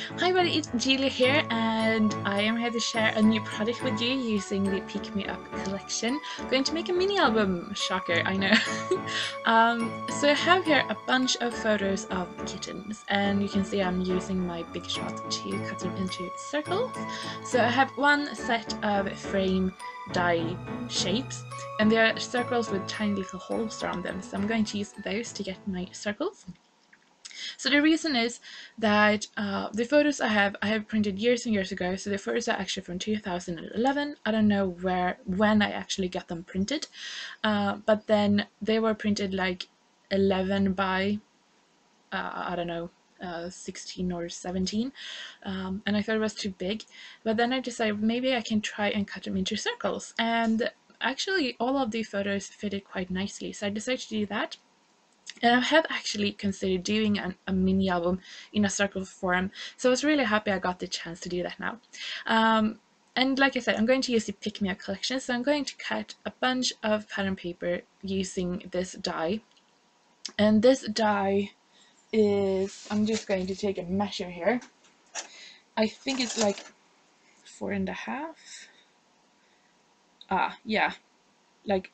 Hi everybody, it's Julia here and I am here to share a new project with you using the Pick Me Up collection. I'm going to make a mini album. Shocker, I know. So I have here a bunch of photos of kittens and you can see I'm using my Big Shot to cut them into circles. So I have one set of frame die shapes and they are circles with tiny little holes around them, so I'm going to use those to get my circles. So the reason is that the photos I have printed years and years ago. So the photos are actually from 2011. I don't know when I actually got them printed, but then they were printed like 11 by I don't know, 16 or 17, and I thought it was too big. But then I decided maybe I can try and cut them into circles, and actually all of the photos fitted quite nicely. So I decided to do that. And I have actually considered doing a mini album in a circle form, so I was really happy I got the chance to do that now. And like I said, I'm going to use the Pick Me Up collection, so I'm going to cut a bunch of pattern paper using this die. And this die is, I'm just going to take a measure here. I think it's like 4.5. Yeah, like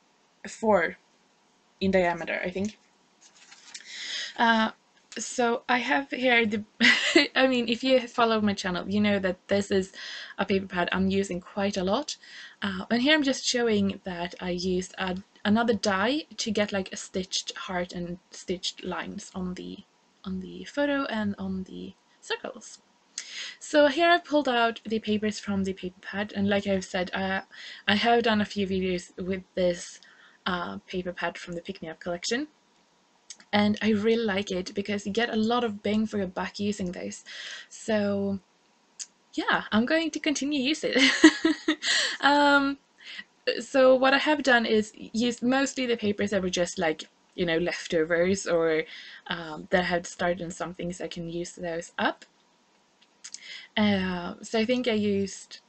4 in diameter, I think. So I have here the I mean, if you follow my channel, you know that this is a paper pad I'm using quite a lot. And here I'm just showing that I used another die to get like a stitched heart and stitched lines on the photo and on the circles. So here I've pulled out the papers from the paper pad, and like I've said, I have done a few videos with this paper pad from the Pick Me Up collection. And I really like it because you get a lot of bang for your buck using those. So yeah, I'm going to continue to use it. So what I have done is use mostly the papers that were just like, you know, leftovers, or that had started on something, so I can use those up. So I think I used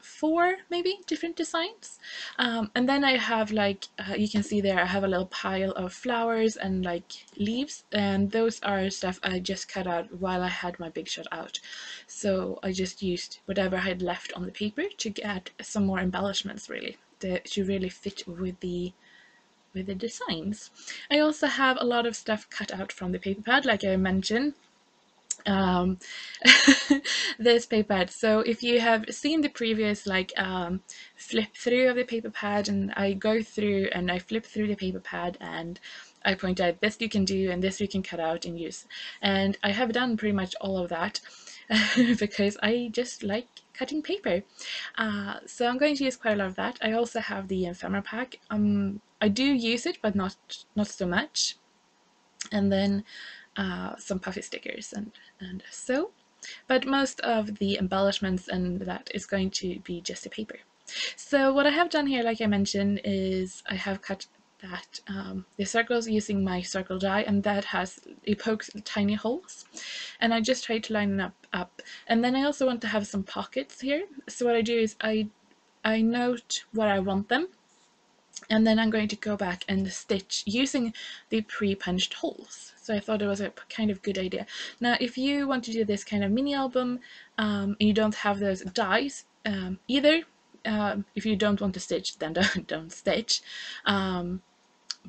4 maybe different designs, and then I have like you can see there I have a little pile of flowers and like leaves, and those are stuff I just cut out while I had my Big Shot out. So I just used whatever I had left on the paper to get some more embellishments, really to really fit with the designs. I also have a lot of stuff cut out from the paper pad, like I mentioned. um, this paper pad. So if you have seen the previous like flip through of the paper pad, and I go through and I flip through the paper pad and I point out this you can do and this you can cut out and use, and I have done pretty much all of that because I just like cutting paper. So I'm going to use quite a lot of that. I also have the ephemera pack. I do use it, but not so much. And then some puffy stickers and so, but most of the embellishments and that is going to be just a paper. So what I have done here, like I mentioned, is I have cut that the circles using my circle die, and that has, it pokes tiny holes, and I just try to line them up. And then I also want to have some pockets here, so what I do is I note where I want them, and then I'm going to go back and stitch using the pre-punched holes. So I thought it was a kind of good idea. Now if you want to do this kind of mini album and you don't have those dies, either if you don't want to stitch, then don't stitch,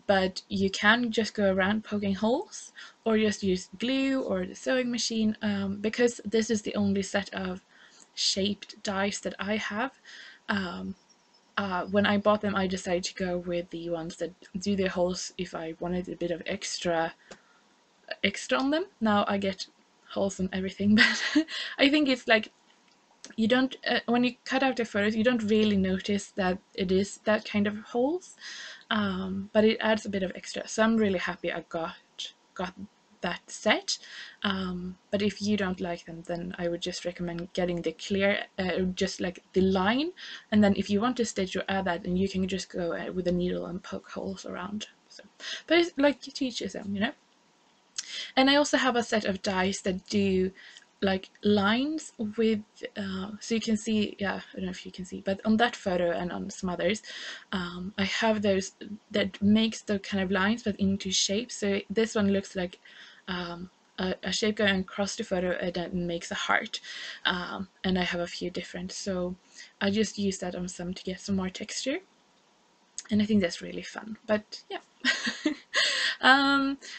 but you can just go around poking holes or just use glue or the sewing machine, because this is the only set of shaped dies that I have. When I bought them, I decided to go with the ones that do the holes if I wanted a bit of extra on them. Now I get holes on everything, but I think it's like you don't when you cut out the photos, you don't really notice that it is that kind of holes, but it adds a bit of extra. So I'm really happy I got that set. But if you don't like them, then I would just recommend getting the clear, just like the line, and then if you want to stitch, you add that, and you can just go with a needle and poke holes around. So, but it's like you teach yourself, you know. And I also have a set of dies that do like lines with so you can see, yeah, I don't know if you can see, but on that photo and on some others, I have those that makes the kind of lines but into shape. So this one looks like a shape going across the photo and then makes a heart. And I have a few different, so I just use that on some to get some more texture, and I think that's really fun. But yeah.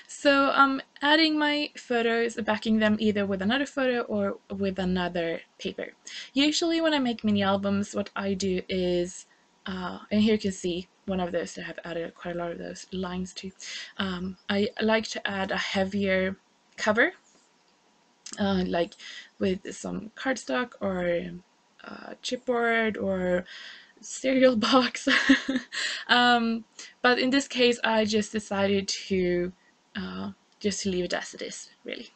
So I'm adding my photos, backing them either with another photo or with another paper. Usually when I make mini albums, what I do is, and here you can see one of those that I have added quite a lot of those lines to. I like to add a heavier cover, like with some cardstock or chipboard or cereal box. But in this case, I just decided to just leave it as it is, really.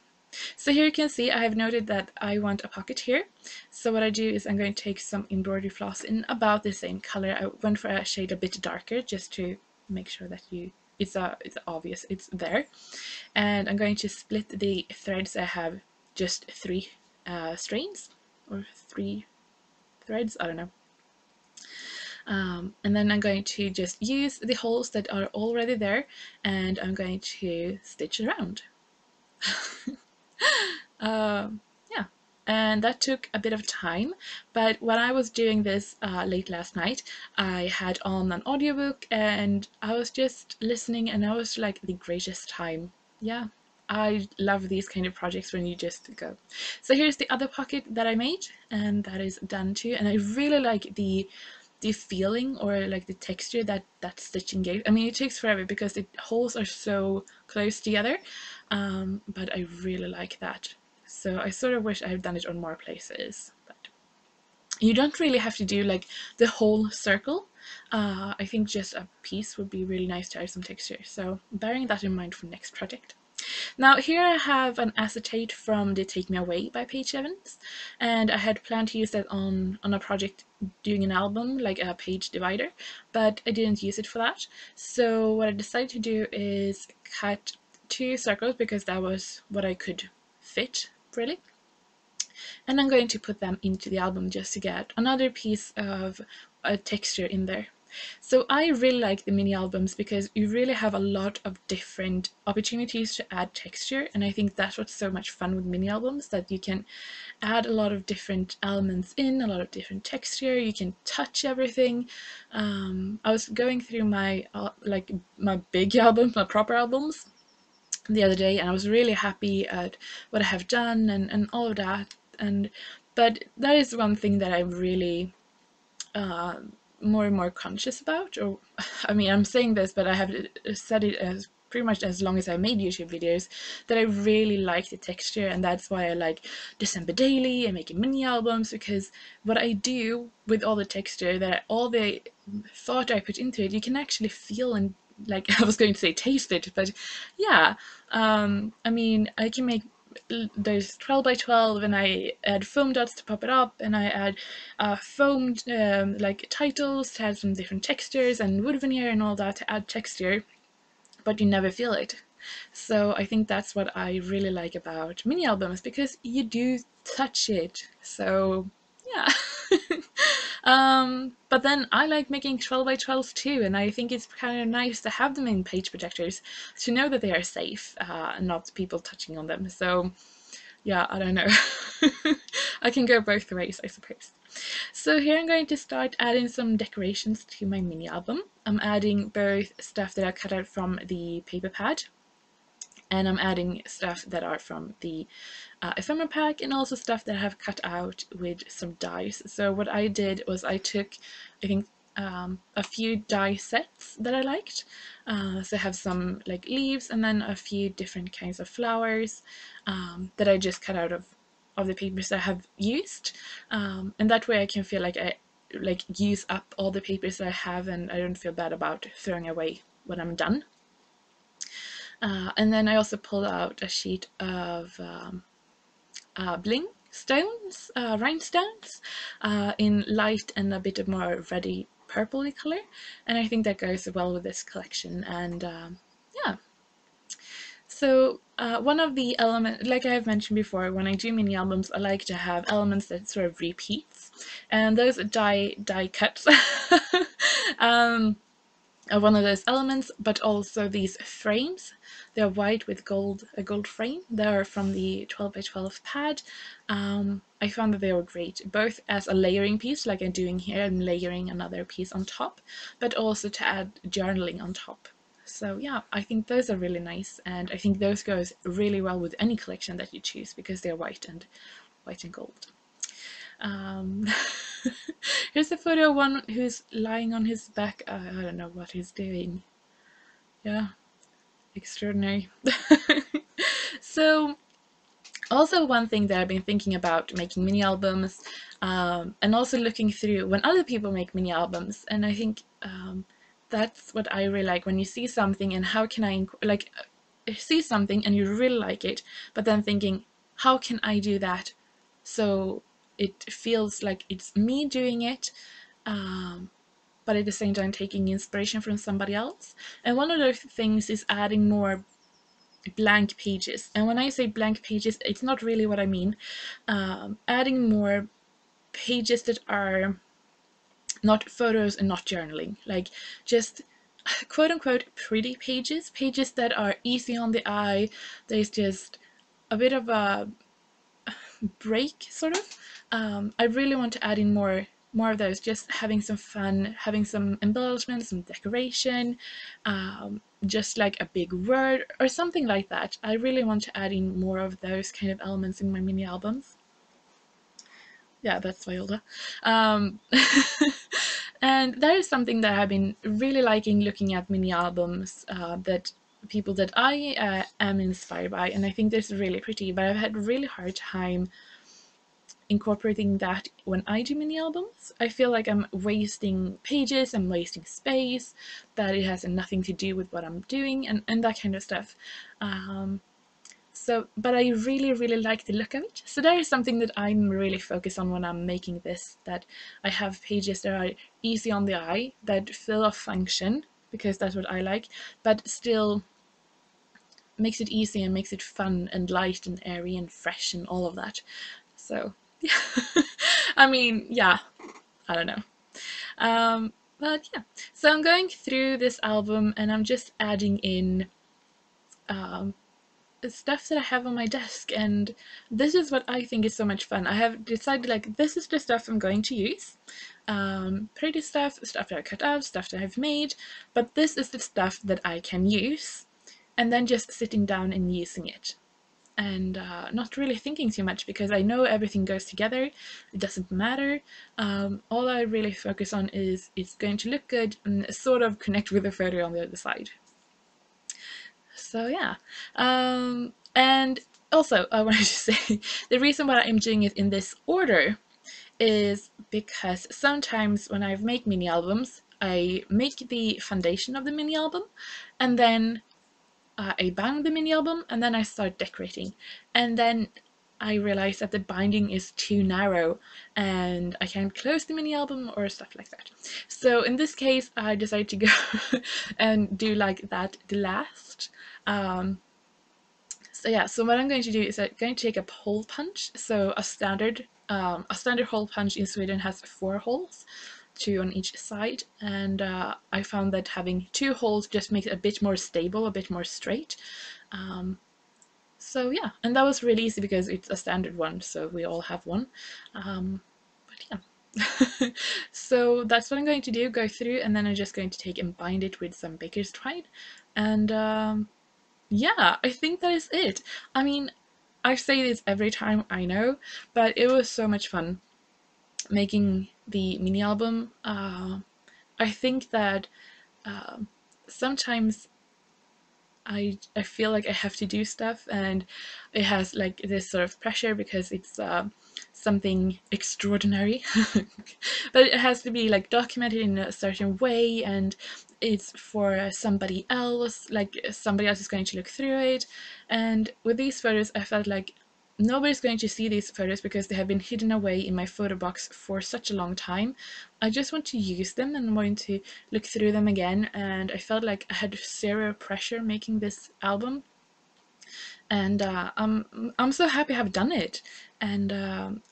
So here you can see I have noted that I want a pocket here. So what I do is I'm going to take some embroidery floss in about the same color. I went for a shade a bit darker just to make sure that it's obvious it's there. And I'm going to split the threads. I have just 3 strands or 3 threads, I don't know. And then I'm going to just use the holes that are already there, and I'm going to stitch around. Yeah, and that took a bit of time, but when I was doing this late last night, I had on an audiobook and I was just listening, and I was like the greatest time. Yeah, I love these kind of projects when you just go. So here's the other pocket that I made, and that is done too, and I really like the feeling or like the texture that stitching gave. I mean, it takes forever because the holes are so close together, but I really like that. So I sort of wish I had done it on more places, but you don't really have to do like the whole circle. I think just a piece would be really nice to add some texture, so bearing that in mind for next project. Now here I have an acetate from the Take Me Away by Paige Evans, and I had planned to use that on a project doing an album, like a page divider, but I didn't use it for that. So what I decided to do is cut 2 circles because that was what I could fit, really. And I'm going to put them into the album just to get another piece of a texture in there. So I really like the mini albums because you really have a lot of different opportunities to add texture, and I think that's what's so much fun with mini albums, that you can add a lot of different elements in, a lot of different texture, you can touch everything. I was going through my like my big albums, my proper albums the other day, and I was really happy at what I have done and all of that. And but that is one thing that I really more and more conscious about, or I mean, I'm saying this, but I have said it as pretty much as long as I made YouTube videos, that I really like the texture, and that's why I like December Daily and making mini albums, because what I do with all the texture, that all the thought I put into it, you can actually feel and, like, I was going to say taste it, but yeah, I mean, I can make there's 12 by 12 and I add foam dots to pop it up, and I add foamed like titles to add some different textures and wood veneer and all that to add texture, but you never feel it. So I think that's what I really like about mini albums, because you do touch it. So yeah. But then I like making 12 by 12s too, and I think it's kind of nice to have them in page protectors to know that they are safe and not people touching on them. So yeah, I don't know. I can go both ways, I suppose. So here I'm going to start adding some decorations to my mini album. I'm adding both stuff that I cut out from the paper pad, and I'm adding stuff that are from the ephemera pack, and also stuff that I have cut out with some dies. So what I did was I took, I think, a few die sets that I liked. So I have some like leaves and then a few different kinds of flowers that I just cut out of the papers that I have used. And that way I can feel like I use up all the papers that I have, and I don't feel bad about throwing away when I'm done. And then I also pulled out a sheet of bling stones, rhinestones, in light and a bit of more reddy purpley color, and I think that goes well with this collection. And yeah, so one of the elements, like I have mentioned before, when I do mini albums, I like to have elements that sort of repeats, and those die cuts. one of those elements, but also these frames. They're white with a gold frame. They're from the 12 by 12 pad. I found that they were great, both as a layering piece, like I'm doing here, I'm layering another piece on top, but also to add journaling on top. So yeah, I think those are really nice, and I think those goes really well with any collection that you choose because they're white and gold. Um, Here's a photo of one who's lying on his back. I don't know what he's doing. Yeah, extraordinary. So, also one thing that I've been thinking about making mini albums, and also looking through when other people make mini albums, and I think that's what I really like when you see something and how can I like see something and you really like it, but then thinking how can I do that so it feels like it's me doing it, but at the same time taking inspiration from somebody else. And one of those things is adding more blank pages. And when I say blank pages, it's not really what I mean. Adding more pages that are not photos and not journaling, like just quote unquote pretty pages, pages that are easy on the eye. There's just a bit of a break, sort of. I really want to add in more of those, just having some fun, having some embellishments, some decoration, just like a big word or something like that. I really want to add in more of those kind of elements in my mini albums. Yeah, that's Viola. Um, and that is something that I've been really liking looking at mini albums, that people that I am inspired by, and I think they're really pretty, but I've had a really hard time incorporating that when I do mini albums. I feel like I'm wasting pages, I'm wasting space, that it has nothing to do with what I'm doing, and that kind of stuff. So, but I really, really like the look of it. So that is something that I'm really focused on when I'm making this, that I have pages that are easy on the eye, that fill a function, because that's what I like, but still makes it easy and makes it fun and light and airy and fresh and all of that. So, yeah. I mean, yeah, I don't know. But yeah, so I'm going through this album and I'm just adding in stuff that I have on my desk, and this is what I think is so much fun. I have decided, like, this is the stuff I'm going to use. Pretty stuff, stuff that I cut out, stuff that I've made, but this is the stuff that I can use, and then just sitting down and using it. And not really thinking too much because I know everything goes together, it doesn't matter. All I really focus on is it's going to look good and sort of connect with the photo on the other side. So yeah, and also I wanted to say the reason why I'm doing it in this order is because sometimes when I make mini albums, I make the foundation of the mini album, and then I bind the mini album, and then I start decorating, and then I realize that the binding is too narrow and I can't close the mini album or stuff like that. So in this case, I decided to go and do like that the last. So yeah, so what I'm going to do is I'm going to take a hole punch. So a standard hole punch in Sweden has 4 holes, 2 on each side, and I found that having 2 holes just makes it a bit more stable, a bit more straight. So yeah, and that was really easy because it's a standard one, so we all have one. But yeah. So that's what I'm going to do, go through, and then I'm just going to take and bind it with some baker's twine. And yeah, I think that is it. I mean, I say this every time, I know, but it was so much fun making the mini album. I think that sometimes I feel like I have to do stuff, and it has like this sort of pressure because it's something extraordinary. But it has to be like documented in a certain way, and it's for somebody else, like somebody else is going to look through it. And with these photos, I felt like nobody's going to see these photos because they have been hidden away in my photo box for such a long time. I just want to use them and want to look through them again, and I felt like I had zero pressure making this album. and I'm so happy I've done it, and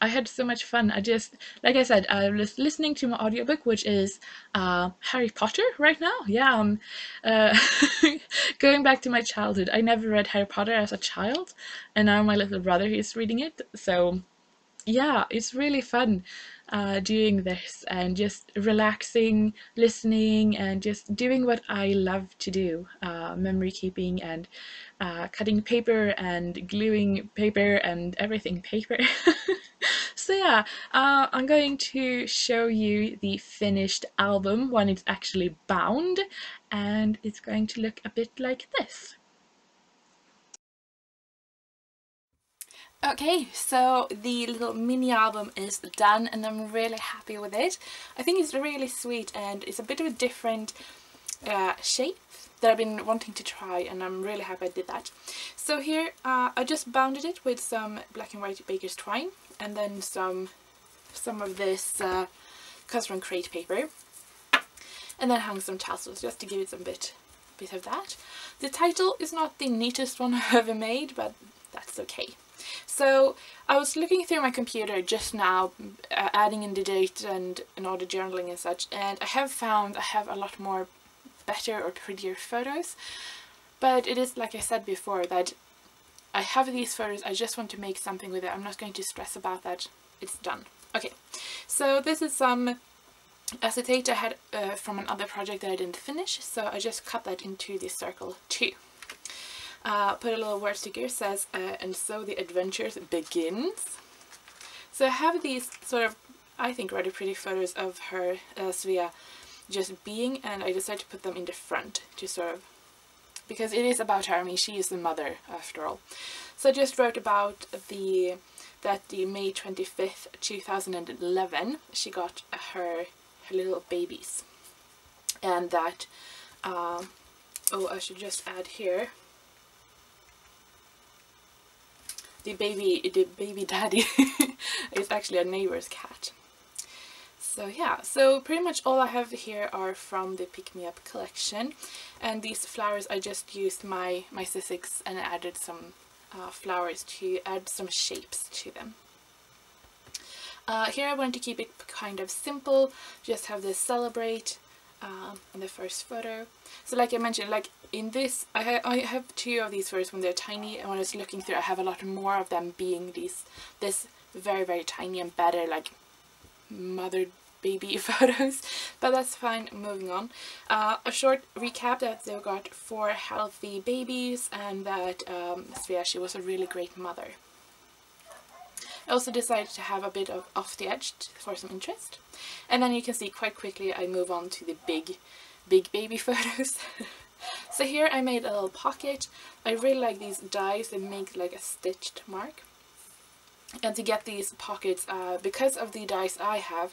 I had so much fun. I just, like I said, I was listening to my audiobook, which is Harry Potter right now. Yeah, uh, going back to my childhood. I never read Harry Potter as a child, and now my little brother is reading it, so yeah, it's really fun doing this and just relaxing, listening, and just doing what I love to do, memory keeping and cutting paper and gluing paper and everything paper. So yeah, I'm going to show you the finished album when it's actually bound, and it's going to look a bit like this. Okay, so the little mini album is done and I'm really happy with it. I think it's really sweet and it's a bit of a different shape that I've been wanting to try, and I'm really happy I did that. So here I just bounded it with some black and white baker's twine and then some of this custom crate paper, and then hung some tassels just to give it some bit of that. The title is not the neatest one I've ever made, but that's okay. So I was looking through my computer just now, adding in the date and all the journaling and such, and I have found I have a lot more better or prettier photos, but it is like I said before that I have these photos, I just want to make something with it. I'm not going to stress about that, it's done. Okay, so this is some acetate I had from another project that I didn't finish, so I just cut that into this circle too. Put a little word sticker, says and so the adventures begins. So I have these sort of, I think, rather pretty photos of her, Svea, just being, and I decided to put them in the front to sort of, because it is about her. I mean, she is the mother after all. So I just wrote about the May 25th 2011 she got her little babies, and that oh, I should just add here, the baby daddy is actually a neighbor's cat. So yeah, so pretty much all I have here are from the Pick Me Up collection, and these flowers I just used my Sizzix and added some flowers to add some shapes to them. Here I wanted to keep it kind of simple, just have this celebrate in the first photo. So like I mentioned, like in this, I have two of these photos when they're tiny, and when I was looking through I have a lot more of them being this very, very tiny and better, like mother baby photos, but that's fine. Moving on. A short recap that they got 4 healthy babies, and that Svea, she was a really great mother. I also decided to have a bit of off the edge for some interest, and then you can see quite quickly I move on to the big baby photos. So here I made a little pocket. I really like these dies, they make like a stitched mark. And to get these pockets, because of the dies I have,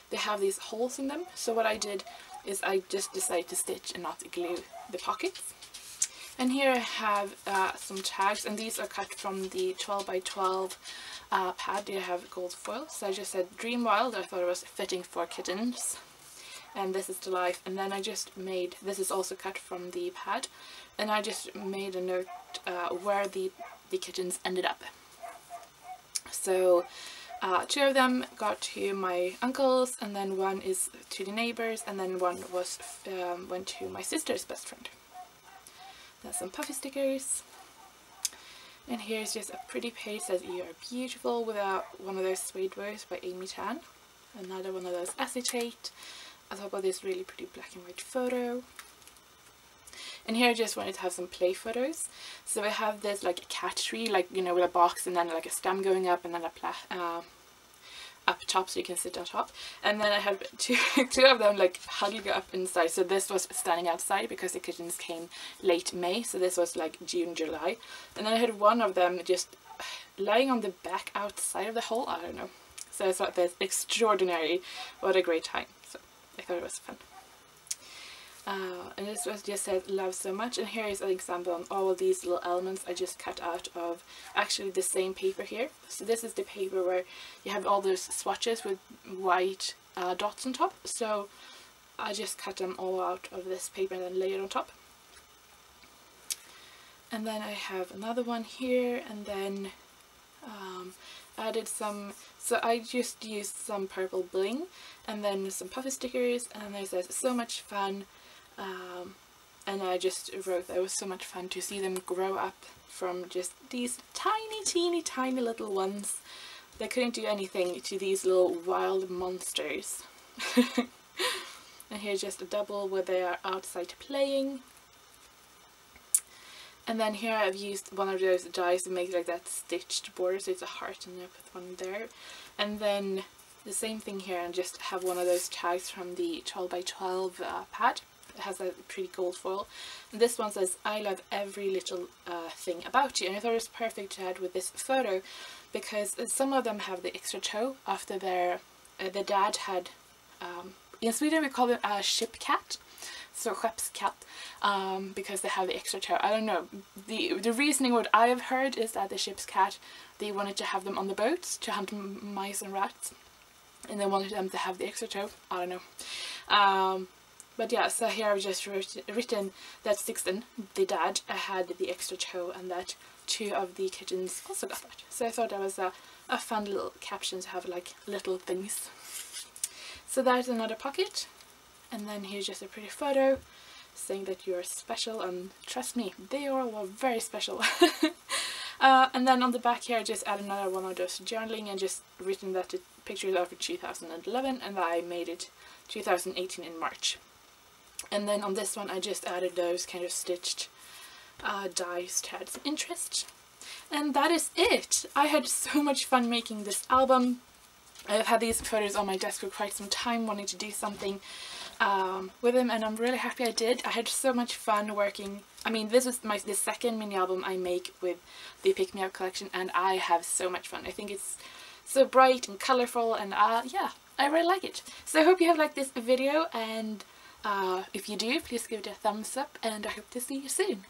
they have these holes in them. So what I did is I just decided to stitch and not glue the pockets. And here I have some tags, and these are cut from the 12 by 12 pad. They have gold foil. So I just said Dream Wild. I thought it was fitting for kittens. And this is the life. And then I just made, this is also cut from the pad, and I just made a note where the kittens ended up. So 2 of them got to my uncles, and then 1 is to the neighbors, and then 1 was went to my sister's best friend. Then some puffy stickers, and here's just a pretty page that "You are beautiful" with one of those suede words by Amy Tan. Another one of those acetate on top of this really pretty black and white photo. And here I just wanted to have some play photos. So I have this like a cat tree, like, you know, with a box and then like a stem going up, and then a up top so you can sit on top. And then I have two of them like huddled up inside. So this was standing outside because the kittens came late May. So this was like June, July. And then I had one of them just lying on the back outside of the hole. I don't know. So I thought that's extraordinary. What a great time. So I thought it was fun. And this was just said "love so much," and here is an example of all of these little elements I just cut out of actually the same paper here. So this is the paper where you have all those swatches with white dots on top, so I just cut them all out of this paper and then lay it on top. And then I have another one here, and then added some, so I just used some purple bling and then some puffy stickers, and then it says so much fun, and I just wrote that it was so much fun to see them grow up from just these tiny teeny tiny little ones that couldn't do anything to these little wild monsters. And here's just a double where they are outside playing. And then here I've used one of those dies to make like that stitched border, so it's a heart, and I put one there. And then the same thing here, and just have one of those tags from the 12 by 12 pad. It has a pretty gold foil. And this one says, I love every little thing about you. And I thought it was perfect to add with this photo, because some of them have the extra toe after their, the dad had, in Sweden we call it a ship cat. So skeppscat, because they have the extra toe. I don't know, the reasoning what I have heard is that the ship's cat, they wanted to have them on the boats to hunt mice and rats, and they wanted them to have the extra toe. I don't know. But yeah, so here I've just written that Sixten, the dad, had the extra toe, and that 2 of the kittens also got that. So I thought that was a fun little caption to have, like little things. So there's another pocket. And then here's just a pretty photo saying that you're special, and trust me, they all were very special. And then on the back here I just added another one of those journaling, and just written that the pictures are for 2011 and I made it 2018 in March. And then on this one I just added those kind of stitched dies to add some interest. And that is it! I had so much fun making this album. I've had these photos on my desk for quite some time, wanting to do something with them, and I'm really happy I did. I had so much fun working. I mean, this is the second mini album I make with the Pick Me Up collection, and I have so much fun. I think it's so bright and colourful, and yeah, I really like it. So I hope you have liked this video, and if you do, please give it a thumbs up, and I hope to see you soon.